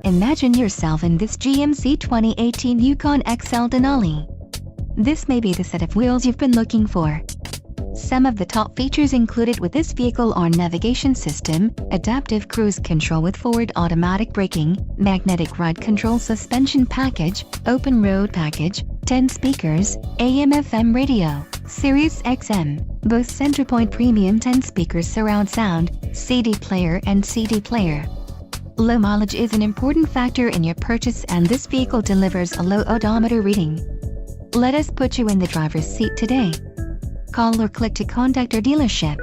Imagine yourself in this GMC 2018 Yukon XL Denali. This may be the set of wheels you've been looking for. Some of the top features included with this vehicle are navigation system, adaptive cruise control with forward automatic braking, magnetic ride control suspension package, open road package, 10 speakers, AM/FM radio, Sirius XM, Bose Centerpoint Premium 10 speakers surround sound, CD player and CD player. Low mileage is an important factor in your purchase, and this vehicle delivers a low odometer reading. Let us put you in the driver's seat today. Call or click to contact our dealership.